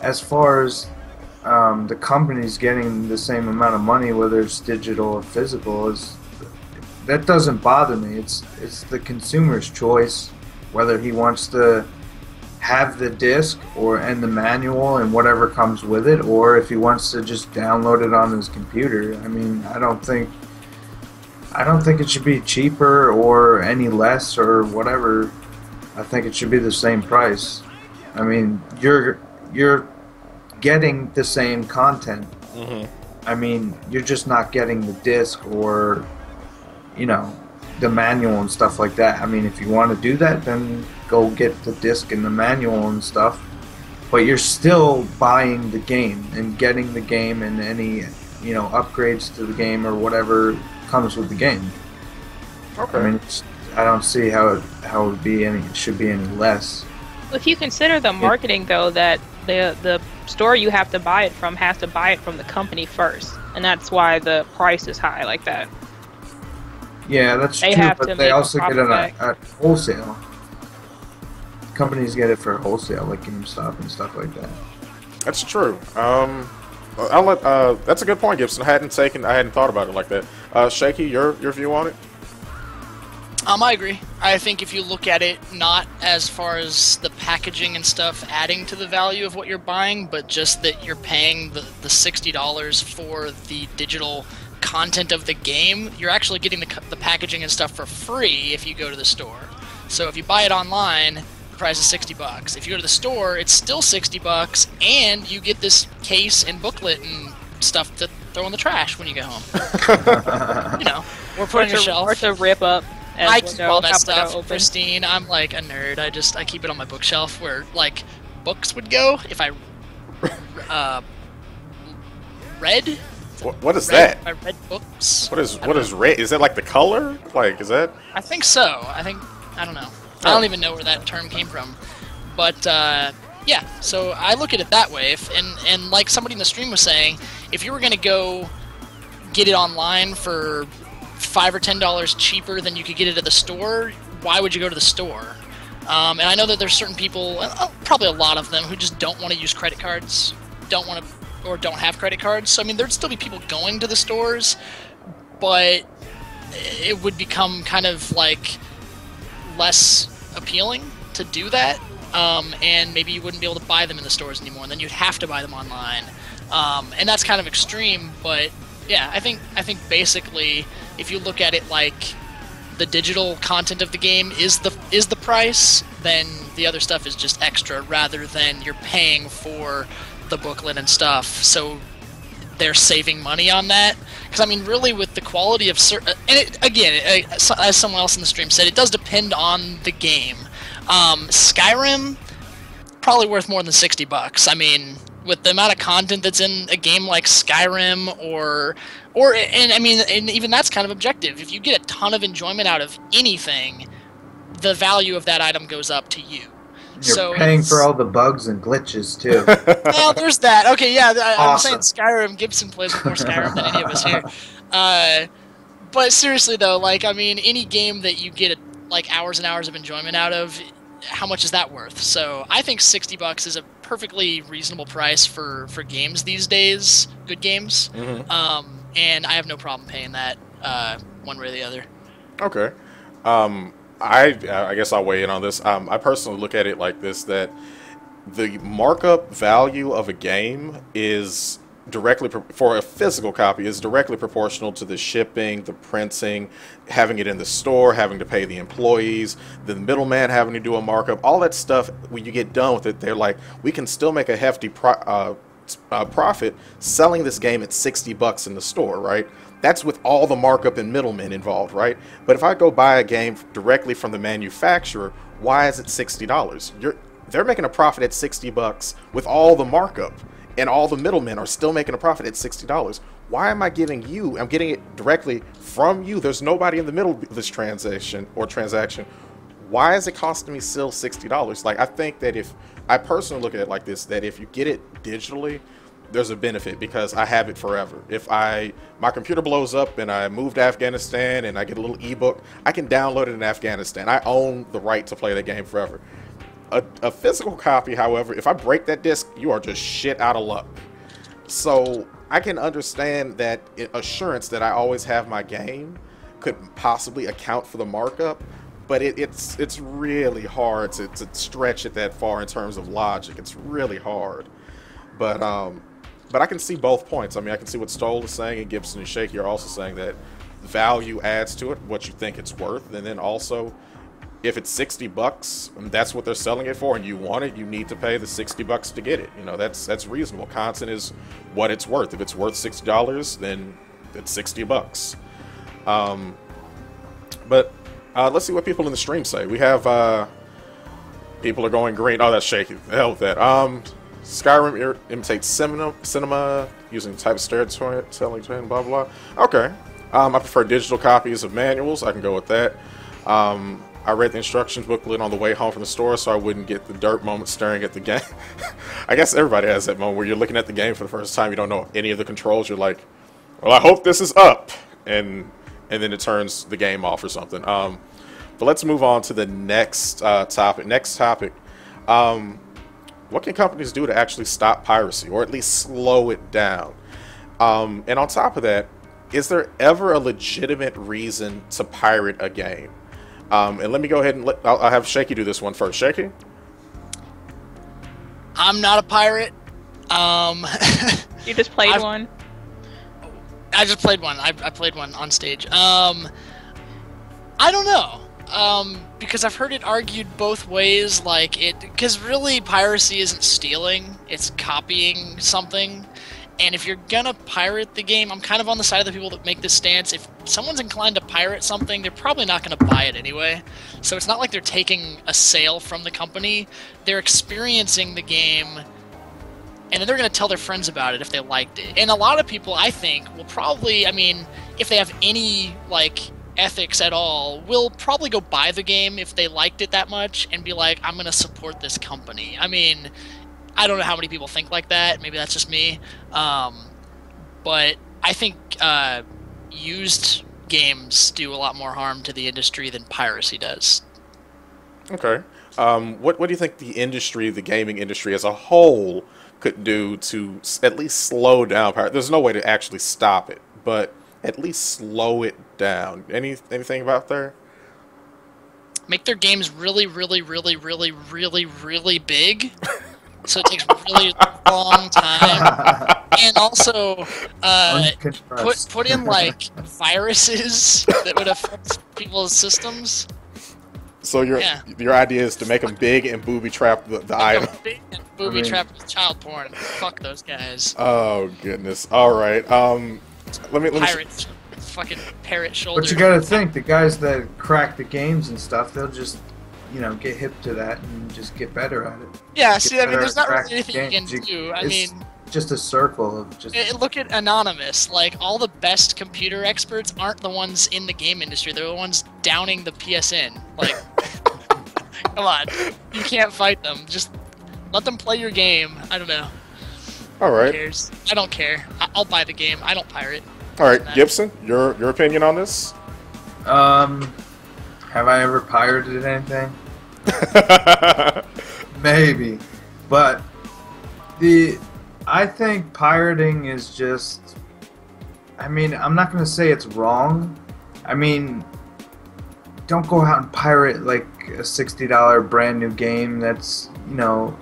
as far as the company's getting the same amount of money, whether it's digital or physical, is that doesn't bother me. It's the consumer's choice whether he wants to have the disc and the manual and whatever comes with it, or if he wants to just download it on his computer. I mean, I don't think it should be cheaper or any less or whatever. I think it should be the same price. I mean, you're getting the same content. I mean, you're just not getting the disc or, the manual and stuff like that. I mean, if you want to do that, then go get the disc and the manual and stuff. But you're still buying the game and getting the game and any, upgrades to the game or whatever comes with the game. Okay. I mean, I don't see how it should be any less. If you consider the marketing, though, that the store you have to buy it from has to buy it from the company first, and that's why the price is high like that. Yeah, that's They true, have but to they make a also get it profit at wholesale. Companies get it for wholesale, like GameStop and stuff like that. That's true. That's a good point, Gibson. I hadn't thought about it like that. Shaky, your view on it? I agree. I think if you look at it not as far as the packaging and stuff adding to the value of what you're buying, but just that you're paying the $60 for the digital content of the game, you're actually getting the packaging and stuff for free if you go to the store. So if you buy it online, the price is $60. If you go to the store, it's still $60, and you get this case and booklet and stuff to throw in the trash when you get home. We're putting a shelf. Or to rip up. I keep all that stuff pristine. I'm like a nerd. I keep it on my bookshelf where like books would go if I read. What is that? I read books. What is red? Is that like the color? Like, is that? I think so. I don't know. I don't even know where that term came from. But yeah, so I look at it that way. And like somebody in the stream was saying, if you were gonna go get it online for $5 or $10 cheaper than you could get it at the store, why would you go to the store? And I know that there's certain people, probably a lot of them, who just don't want to use credit cards, don't have credit cards. So I mean, there'd still be people going to the stores, but it would become kind of like less appealing to do that, and maybe you wouldn't be able to buy them in the stores anymore, and then you'd have to buy them online. And that's kind of extreme, but yeah, I think basically, if you look at it like the digital content of the game is the price, then the other stuff is just extra, rather than you're paying for the booklet and stuff. So they're saving money on that. Because I mean, really, with the quality of as someone else in the stream said, it does depend on the game. Skyrim probably worth more than $60. I mean, with the amount of content that's in a game like Skyrim, and I mean, and even that's kind of objective. If you get a ton of enjoyment out of anything, the value of that item goes up to you. You're paying for all the bugs and glitches too. Well, there's that. Okay, yeah, I'm saying Awesome. Skyrim. Gibson plays more Skyrim than any of us here. But seriously though, like, I mean, any game that you get like hours and hours of enjoyment out of, how much is that worth? So I think $60 is a perfectly reasonable price for games these days, good games. Mm-hmm. And I have no problem paying that one way or the other. Okay. I guess I'll weigh in on this. I personally look at it like this, that the markup value of a game is directly, for a physical copy, is directly proportional to the shipping, the printing, having it in the store, having to pay the employees, the middleman having to do a markup, all that stuff. When you get done with it, they're like, we can still make a hefty profit selling this game at $60 in the store, right? That's with all the markup and middlemen involved, right? But if I go buy a game directly from the manufacturer, why is it $60? They're making a profit at $60 with all the markup, and all the middlemen are still making a profit at $60. Why am I giving you? I'm getting it directly from you. There's nobody in the middle of this transaction. Why is it costing me still $60? Like, I think that I personally look at it like this, that if you get it digitally, there's a benefit because I have it forever. If my computer blows up and I move to Afghanistan and I get a little ebook, I can download it in Afghanistan. I own the right to play that game forever. A physical copy, however, if I break that disc, you are just shit out of luck. So I can understand that assurance that I always have my game could possibly account for the markup, but it's really hard to stretch it that far in terms of logic. It's really hard. But I can see both points. I mean, I can see what Stoll is saying, and Gibson and Shaky are also saying that value adds to it, what you think it's worth, and then also, if it's $60 and that's what they're selling it for and you want it, you need to pay the $60 to get it. You know, that's reasonable. Content is what it's worth. If it's worth $60, then it's $60. But let's see what people in the stream say. We have people are going green. Oh, that's Shaky. The hell with that. Skyrim imitates cinema using the type of storytelling, blah, blah, blah. Okay. I prefer digital copies of manuals. I can go with that. I read the instructions booklet on the way home from the store so I wouldn't get the dirt moment staring at the game. I guess everybody has that moment where you're looking at the game for the first time. You don't know any of the controls. You're like, well, I hope this is up. And then it turns the game off or something. But let's move on to the next topic. Next topic. What can companies do to actually stop piracy or at least slow it down? And on top of that, is there ever a legitimate reason to pirate a game? And let me go ahead and I'll have Shaky do this one first. Shaky? I'm not a pirate. You just played one? I just played one. I played one on stage. I don't know. Because I've heard it argued both ways, because really piracy isn't stealing, it's copying something. And if you're gonna pirate the game, I'm kind of on the side of the people that make this stance. If someone's inclined to pirate something, they're probably not gonna buy it anyway. So it's not like they're taking a sale from the company. They're experiencing the game, and then they're gonna tell their friends about it if they liked it. And a lot of people, I think, will probably, if they have any, ethics at all, will probably go buy the game if they liked it that much and be like, I'm gonna support this company. I don't know how many people think like that. Maybe that's just me. But I think used games do a lot more harm to the industry than piracy does. Okay. What do you think the industry, the gaming industry as a whole, could do to at least slow down piracy? There's no way to actually stop it, but at least slow it down. Anything about there? Make their games really, really, really, really, really, really big. So it takes a really long time, and also put in viruses that would affect people's systems. So your idea is to make them big and booby trap the item. Big and booby trap with child porn. Fuck those guys. Oh goodness! All right. Let me. Pirates, fucking parrot shoulder. But you gotta think, the guys that crack the games and stuff, they'll just get hip to that and just get better at it. Yeah, see, there's not really anything you can do. It's just a circle of just... Look at Anonymous. All the best computer experts aren't the ones in the game industry. They're the ones downing the PSN. Come on. You can't fight them. Just let them play your game. I don't know. All right. Who cares? I don't care. I'll buy the game. I don't pirate. All right, Gibson, your opinion on this? Have I ever pirated anything? Maybe, but I think pirating is just, I'm not going to say it's wrong. Don't go out and pirate a $60 brand new game that's, go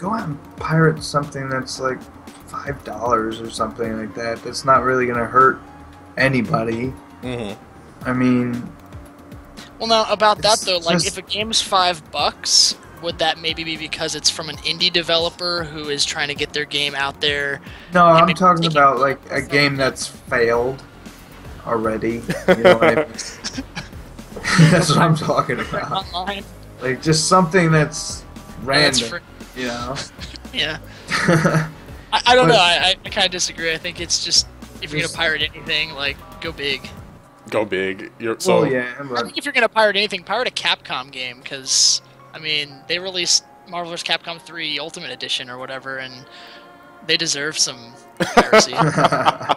out and pirate something that's $5 or something like that. That's not really going to hurt anybody. Mm-hmm. Well, now, about that, though, if a game's $5, would that maybe be because it's from an indie developer who is trying to get their game out there? No, I'm talking about, a game that's failed already. You know what I mean? That's what I'm talking about. Online. Just something that's random, Yeah. I don't know. I kind of disagree. I think it's just, if you're going to pirate anything, go big. Go big. I think if you're going to pirate anything, pirate a Capcom game, because, they released Marvel vs. Capcom 3 Ultimate Edition or whatever, and they deserve some piracy. I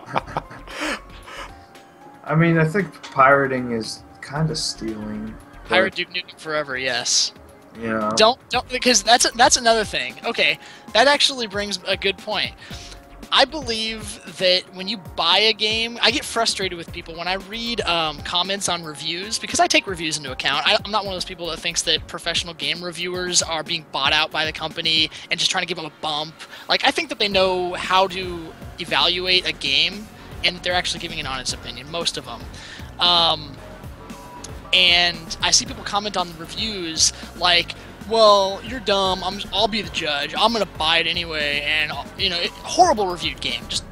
think pirating is kind of stealing. Pirate Duke Nukem Forever, yes. Yeah. Don't because that's another thing. Okay, that actually brings a good point. I believe that when you buy a game, I get frustrated with people when I read comments on reviews, because I take reviews into account. I'm not one of those people that thinks that professional game reviewers are being bought out by the company and just trying to give them a bump. Like, I think that they know how to evaluate a game, and they're actually giving an honest opinion, most of them. And I see people comment on the reviews like, well, you're dumb, I'll be the judge, I'm gonna buy it anyway, and, you know, horrible reviewed game, just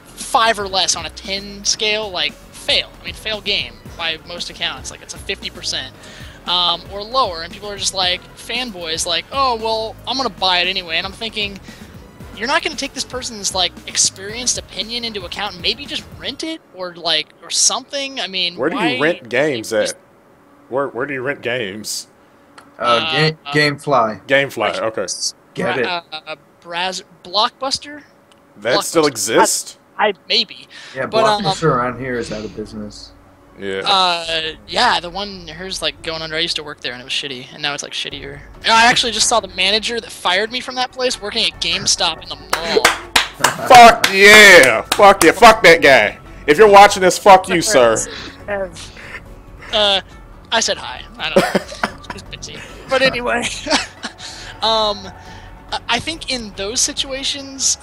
5 or less on a 10 scale, like, fail. I mean, fail game by most accounts, like, it's a 50%, or lower, and people are just like, fanboys, like, oh, well, I'm gonna buy it anyway, and I'm thinking, you're not gonna take this person's, like, experienced opinion into account and maybe just rent it, or, like, or something. I mean, where do you rent games at? Where do you rent games? Gamefly. Gamefly, okay. Get it. Blockbuster? That still exists? Maybe. Yeah, but, Blockbuster around here is out of business. Yeah. Yeah, the one, hers, like, going under, I used to work there and it was shitty, and now it's, like, shittier. And I actually just saw the manager that fired me from that place working at GameStop in the mall. Fuck yeah! Fuck yeah, fuck that guy. If you're watching this, fuck you, sir. I said hi. I don't know. She's busy. But anyway, I think in those situations,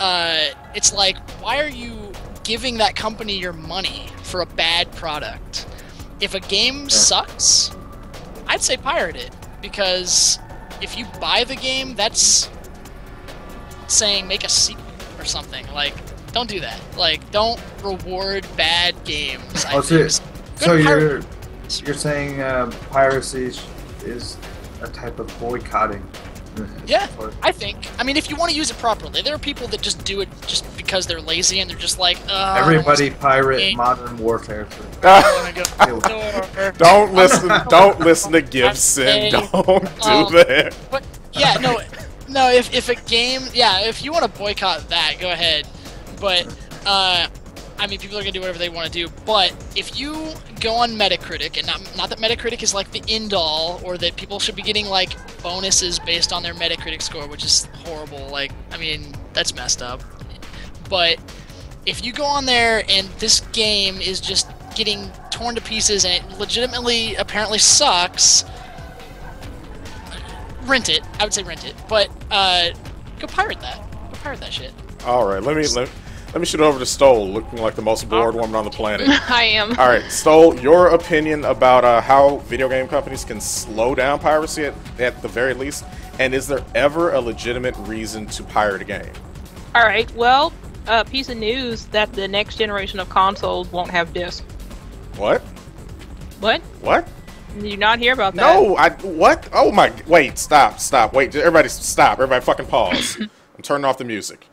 it's like, why are you giving that company your money for a bad product? If a game sucks, I'd say pirate it, because if you buy the game, that's saying make a sequel or something. Like, don't do that. Like, don't reward bad games. So you're saying piracy is a type of boycotting? Yeah, I think. I mean, if you want to use it properly, there are people that just do it just because they're lazy and they're just like, everybody pirate Modern Warfare. Don't listen to Gibson. Don't do that. But yeah, no. If a game, if you want to boycott that, go ahead. But I mean, people are gonna do whatever they want to do. But if you go on Metacritic, and not that Metacritic is like the end all, or that people should be getting like bonuses based on their Metacritic score, which is horrible. Like, I mean, that's messed up. But if you go on there and this game is just getting torn to pieces and it legitimately apparently sucks, rent it. I would say rent it. But go pirate that. Go pirate that shit. All right, let me shoot it over to Stoll, looking like the most bored woman on the planet. I am. All right, Stoll, your opinion about how video game companies can slow down piracy at the very least, and is there ever a legitimate reason to pirate a game? All right, well, piece of news that the next generation of consoles won't have discs. What? What? What? Did you not hear about that? No, what? Oh my, wait, stop, wait, everybody stop, everybody fucking pause. I'm turning off the music.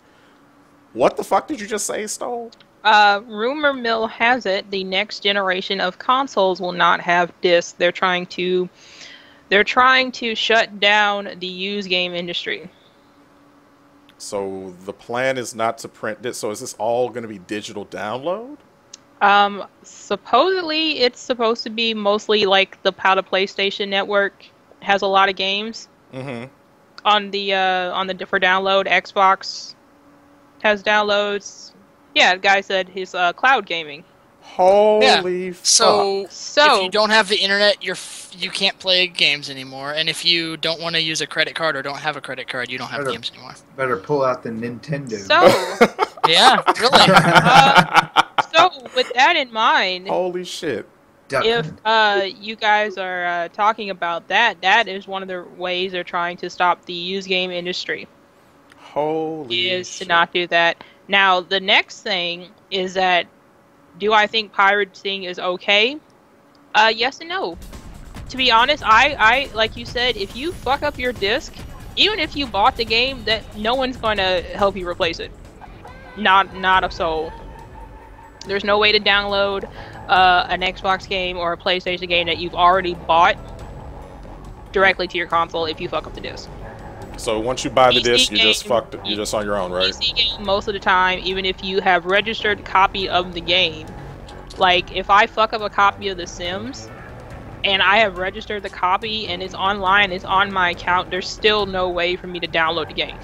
What the fuck did you just say, Stoll? Rumor mill has it the next generation of consoles will not have discs. They're trying to shut down the used game industry. So the plan is not to print this. So is this all going to be digital download? Supposedly it's supposed to be mostly like how the PlayStation Network has a lot of games. Mm-hmm. On the for download. Xbox has downloads. Yeah, the guy said his cloud gaming. Holy fuck. So if you don't have the internet, you can't play games anymore. And if you don't want to use a credit card or don't have a credit card, you don't have games anymore. Better pull out the Nintendo. So yeah, really. So with that in mind, holy shit. If you guys are talking about that is one of the ways they're trying to stop the used game industry. Holy is shit. To not do that. Now, the next thing is that, do I think pirating is okay? Yes and no. To be honest, I like you said, if you fuck up your disc, even if you bought the game, that no one's going to help you replace it. Not a soul. There's no way to download an Xbox game or a PlayStation game that you've already bought directly to your console if you fuck up the disc. So once you buy the PC disc, you're just game, fucked. You're just on your own, right? PC game most of the time, even if you have registered copy of the game. Like if I fuck up a copy of The Sims, and I have registered the copy and it's online, it's on my account, there's still no way for me to download the game.